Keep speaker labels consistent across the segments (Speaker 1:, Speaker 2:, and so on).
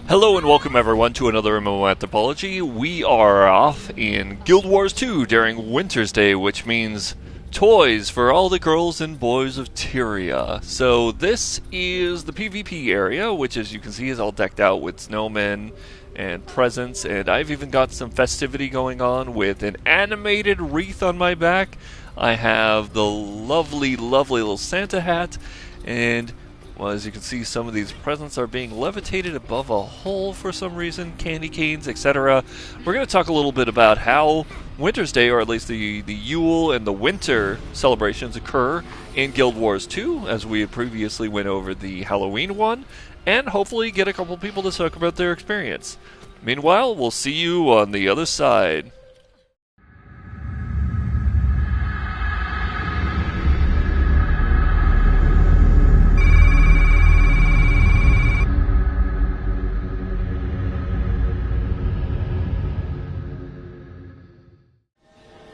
Speaker 1: Hello and welcome everyone to another MMO Anthropology. We are off in Guild Wars 2 during Wintersday, which means toys for all the girls and boys of Tyria. So this is the PvP area, which as you can see is all decked out with snowmen and presents, and I've even got some festivity going on with an animated wreath on my back. I have the lovely little Santa hat, and well, as you can see, some of these presents are being levitated above a hole for some reason, candy canes, etc. We're going to talk a little bit about how Wintersday, or at least the Yule and the Winter celebrations, occur in Guild Wars 2, as we had previously went over the Halloween one, and hopefully get a couple people to talk about their experience. Meanwhile, we'll see you on the other side.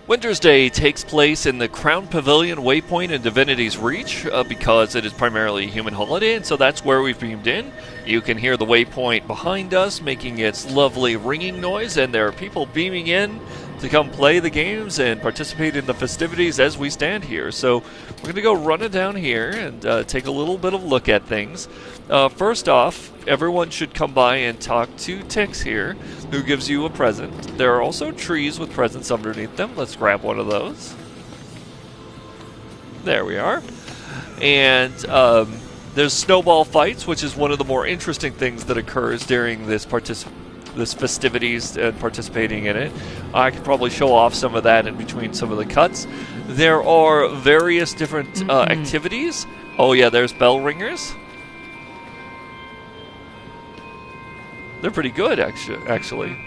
Speaker 1: Wintersday takes place in the Crown Pavilion Waypoint in Divinity's Reach because it is primarily a human holiday, and so that's where we've beamed in. You can hear the waypoint behind us making its lovely ringing noise, and there are people beaming in to come play the games and participate in the festivities as we stand here. So we're going to go running down here and take a little bit of a look at things. First off, everyone should come by and talk to Tix here, who gives you a present. There are also trees with presents underneath them. Let's grab one of those. There we are. And there's snowball fights, which is one of the more interesting things that occurs during this festivities and participating in it. I could probably show off some of that in between some of the cuts. There are various different activities. Oh yeah, there's bell ringers. They're pretty good, actually.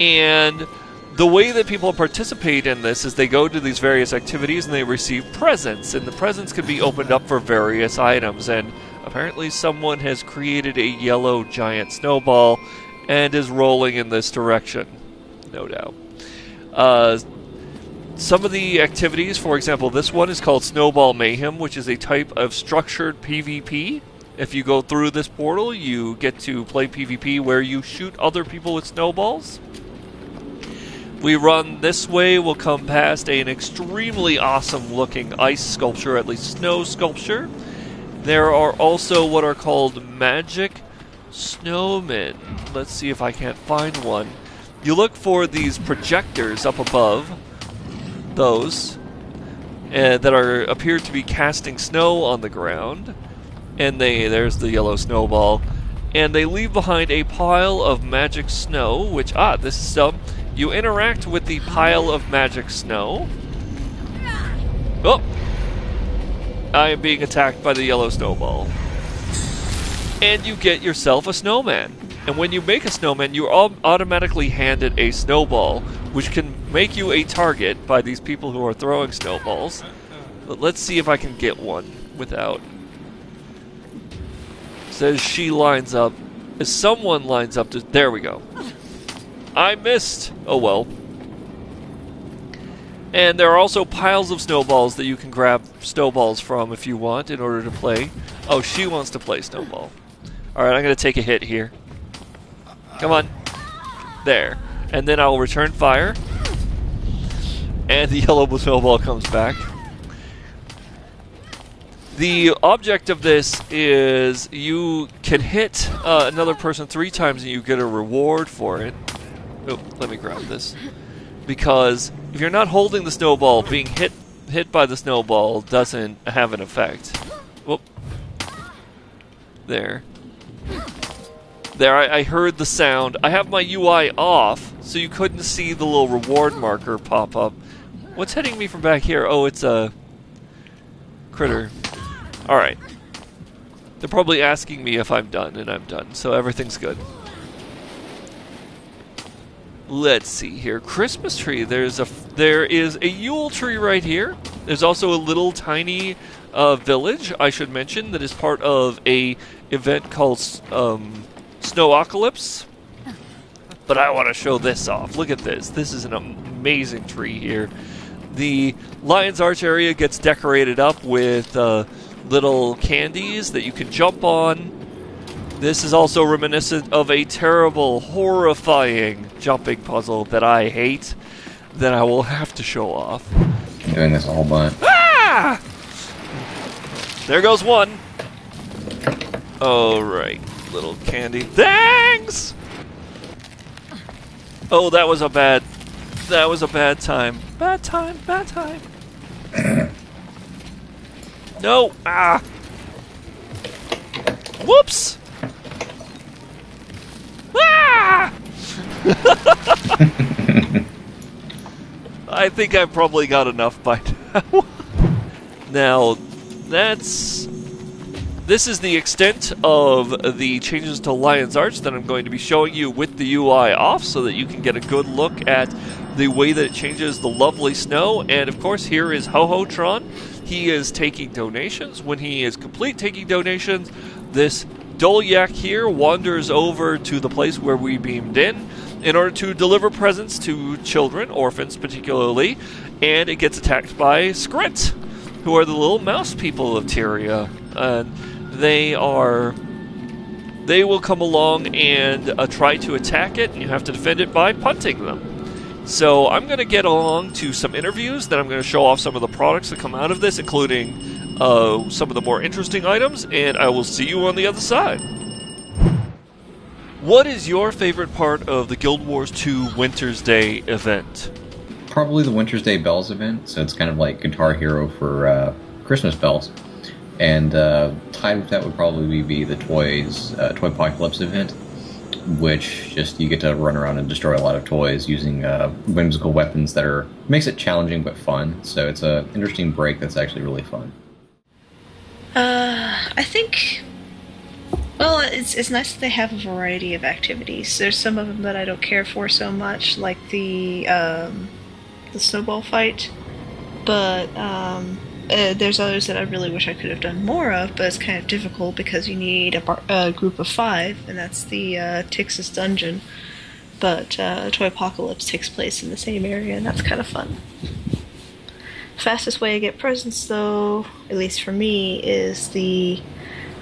Speaker 1: And the way that people participate in this is they go to these various activities and they receive presents. And the presents can be opened up for various items. And apparently someone has created a yellow giant snowball and is rolling in this direction, no doubt. Some of the activities, for example, this one is called Snowball Mayhem, which is a type of structured PvP. If you go through this portal, you get to play PvP where you shoot other people with snowballs. We run this way, we'll come past an extremely awesome looking ice sculpture, at least snow sculpture. There are also what are called MAGICK snowmen. Let's see if I can't find one. You look for these projectors up above, those, that appear to be casting snow on the ground. And there's the yellow snowball. And they leave behind a pile of magic snow, which, this is dumb. You interact with the pile of magic snow. Oh! I am being attacked by the yellow snowball. And you get yourself a snowman. And when you make a snowman, you are automatically handed a snowball, which can make you a target by these people who are throwing snowballs. But let's see if I can get one without. Says she lines up. As someone lines up to. There we go. I missed. Oh well. And there are also piles of snowballs that you can grab snowballs from if you want in order to play. Oh, she wants to play snowball. Alright, I'm going to take a hit here. Come on. There. And then I'll return fire. And the yellow snowball comes back. The object of this is you can hit another person 3 times and you get a reward for it. Oh, let me grab this. Because if you're not holding the snowball, being hit by the snowball doesn't have an effect. Whoop. There. There, I heard the sound. I have my UI off, so you couldn't see the little reward marker pop up. What's hitting me from back here? Oh, it's a critter. Alright. They're probably asking me if I'm done, and I'm done, so everything's good. Let's see here. Christmas tree. There is a Yule tree right here. There's also a little tiny village, I should mention, that is part of a event called Snowocalypse. But I want to show this off. Look at this. This is an amazing tree here. The Lion's Arch area gets decorated up with little candies that you can jump on. This is also reminiscent of a terrible, horrifying jumping puzzle that I hate, that I will have to show off.
Speaker 2: I'm doing this a whole bunch.
Speaker 1: Ah! There goes one. Alright, little candy. Thanks! Oh, that was a bad time. Bad time. No! Ah! Whoops! Ah! I think I've probably got enough by now. Now, this is the extent of the changes to Lion's Arch that I'm going to be showing you with the UI off so that you can get a good look at the way that it changes the lovely snow. And of course, here is Ho-Ho-Tron. He is taking donations. When he is complete taking donations, this Dolyak here wanders over to the place where we beamed in order to deliver presents to children, orphans particularly, and it gets attacked by Skrit, who are the little mouse people of Tyria. And they will come along and try to attack it, and you have to defend it by punting them. So I'm going to get along to some interviews, then I'm going to show off some of the products that come out of this, including some of the more interesting items, and I will see you on the other side. What is your favorite part of the Guild Wars 2 Wintersday event?
Speaker 2: Probably the Wintersday Bells event, so it's kind of like Guitar Hero for Christmas bells. And tied with that would probably be the Toy Apocalypse event, which just you get to run around and destroy a lot of toys using whimsical weapons that makes it challenging but fun. So it's an interesting break that's actually really fun.
Speaker 3: I think, well, it's nice that they have a variety of activities. There's some of them that I don't care for so much, like the snowball fight, but there's others that I really wish I could have done more of, but it's kind of difficult because you need a group of 5, and that's the Tix's Dungeon. But Toy Apocalypse takes place in the same area, and that's kind of fun. Fastest way to get presents, though, at least for me, is the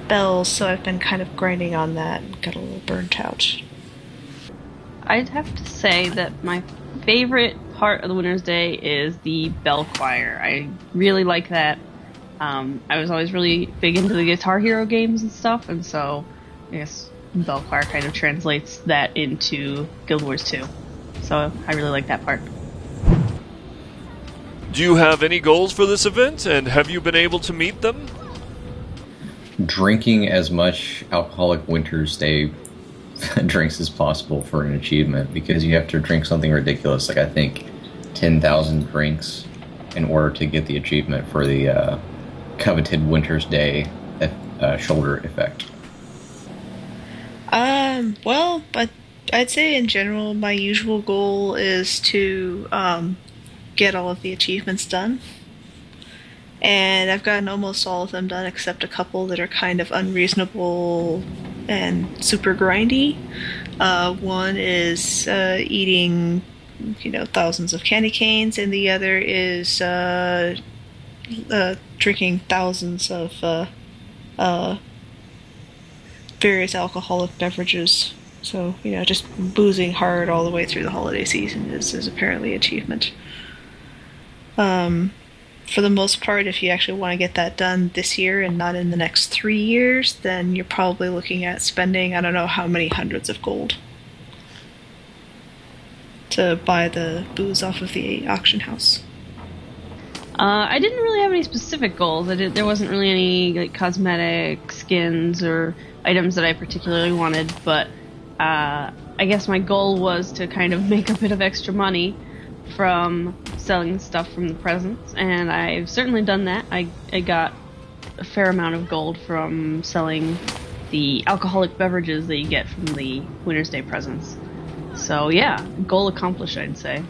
Speaker 3: bells, so I've been kind of grinding on that and got a little burnt out.
Speaker 4: I'd have to say that my favorite part of the Wintersday is the bell choir. I really like that. I was always really big into the Guitar Hero games and stuff, and so I guess bell choir kind of translates that into Guild Wars 2. So I really like that part.
Speaker 1: Do you have any goals for this event, and have you been able to meet them?
Speaker 2: Drinking as much alcoholic Wintersday drinks as possible for an achievement, because you have to drink something ridiculous, like I think 10,000 drinks in order to get the achievement for the coveted Wintersday shoulder effect.
Speaker 3: Well, but I'd say in general my usual goal is to get all of the achievements done. And I've gotten almost all of them done except a couple that are kind of unreasonable and super grindy. One is eating, thousands of candy canes, and the other is drinking thousands of various alcoholic beverages. So, just boozing hard all the way through the holiday season is apparently an achievement. For the most part, if you actually want to get that done this year and not in the next 3 years, then you're probably looking at spending, I don't know how many hundreds of gold to buy the booze off of the auction house.
Speaker 4: I didn't really have any specific goals. There wasn't really any cosmetic skins or items that I particularly wanted, but I guess my goal was to kind of make a bit of extra money from selling stuff from the presents, and I've certainly done that. I got a fair amount of gold from selling the alcoholic beverages that you get from the Wintersday presents. So yeah, goal accomplished, I'd say.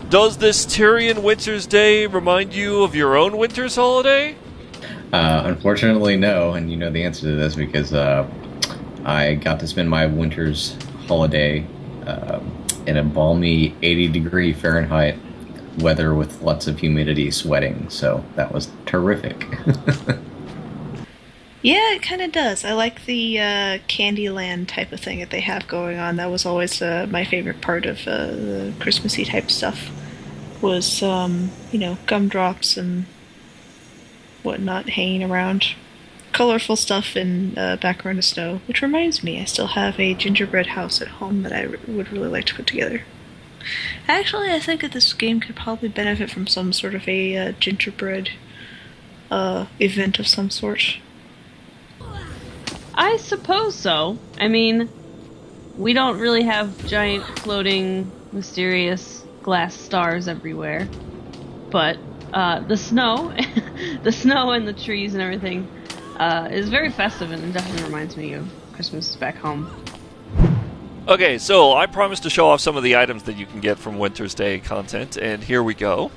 Speaker 1: Does this Tyrian Wintersday remind you of your own winter's holiday?
Speaker 2: Unfortunately, no, and you know the answer to this because I got to spend my winter's holiday in a balmy 80-degree Fahrenheit weather with lots of humidity, sweating, so that was terrific.
Speaker 3: Yeah, it kind of does. I like the Candyland type of thing that they have going on. That was always my favorite part of the Christmassy type stuff. Was gumdrops and whatnot hanging around, colorful stuff in background of snow. Which reminds me, I still have a gingerbread house at home that I would really like to put together. Actually, I think that this game could probably benefit from some sort of a gingerbread event of some sort.
Speaker 4: I suppose so. I mean, we don't really have giant floating mysterious glass stars everywhere, but the snow the snow and the trees and everything is very festive, and it definitely reminds me of Christmas back home.
Speaker 1: Okay, so I promised to show off some of the items that you can get from Wintersday content, and here we go.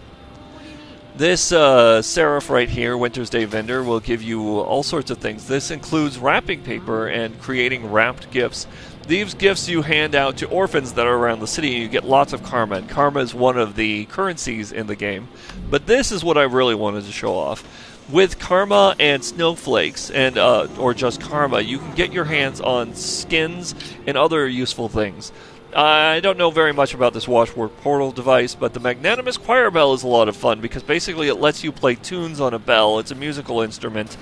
Speaker 1: This Seraph right here, Wintersday vendor, will give you all sorts of things. This includes wrapping paper and creating wrapped gifts. These gifts you hand out to orphans that are around the city, and you get lots of karma. And karma is one of the currencies in the game. But this is what I really wanted to show off. With karma and snowflakes, and or just karma, you can get your hands on skins and other useful things. I don't know very much about this Washwork portal device, but the Magnanimous Choir Bell is a lot of fun because basically it lets you play tunes on a bell. It's a musical instrument,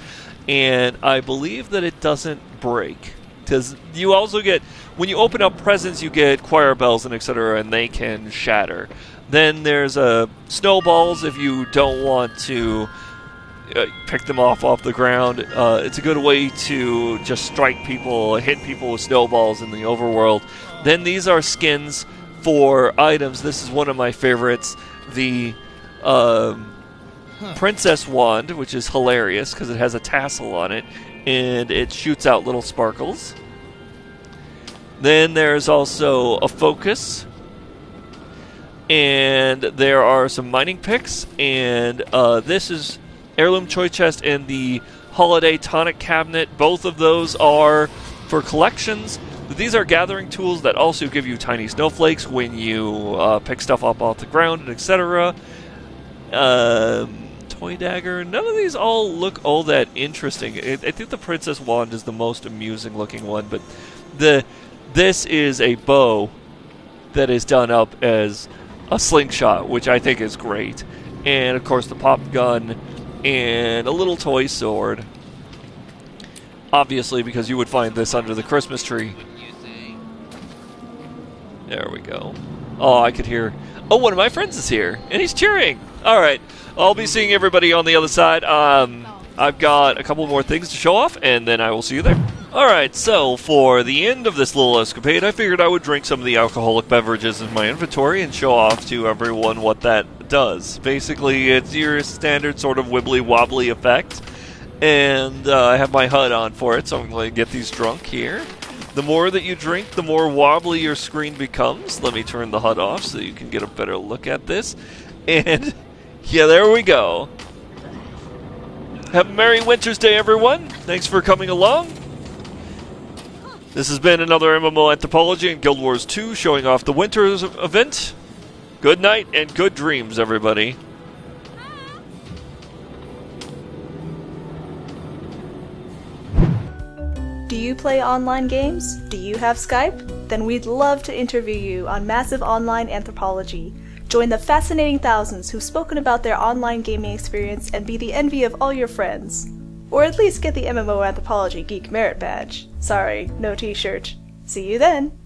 Speaker 1: and I believe that it doesn't break. Because you also get, when you open up presents, you get choir bells and etc., and they can shatter. Then there's snowballs if you don't want to pick them off the ground. It's a good way to just strike people, hit people with snowballs in the overworld. Then these are skins for items. This is one of my favorites, the Princess Wand, which is hilarious because it has a tassel on it, and it shoots out little sparkles. Then there's also a focus, and there are some mining picks, and this is Heirloom Choice Chest and the Holiday Tonic Cabinet. Both of those are for collections. These are gathering tools that also give you tiny snowflakes when you pick stuff up off the ground, and etc. Toy dagger. None of these all look all that interesting. I think the Princess Wand is the most amusing looking one, but this is a bow that is done up as a slingshot, which I think is great. And of course the pop gun and a little toy sword. Obviously, because you would find this under the Christmas tree. There we go. Oh, I could hear... Oh, one of my friends is here, and he's cheering! Alright, I'll be seeing everybody on the other side. I've got a couple more things to show off, and then I will see you there. Alright, so for the end of this little escapade, I figured I would drink some of the alcoholic beverages in my inventory and show off to everyone what that does. Basically, it's your standard sort of wibbly-wobbly effect, and I have my HUD on for it, so I'm going to get these drunk here. The more that you drink, the more wobbly your screen becomes. Let me turn the HUD off so you can get a better look at this. And, yeah, there we go. Have a Merry Winter's Day, everyone. Thanks for coming along. This has been another MMO Anthropology and Guild Wars 2 showing off the Winter's event. Good night and good dreams, everybody.
Speaker 5: Do you play online games? Do you have Skype? Then we'd love to interview you on Massive Online Anthropology. Join the fascinating thousands who've spoken about their online gaming experience and be the envy of all your friends. Or at least get the MMO Anthropology Geek Merit Badge. Sorry, no t-shirt. See you then!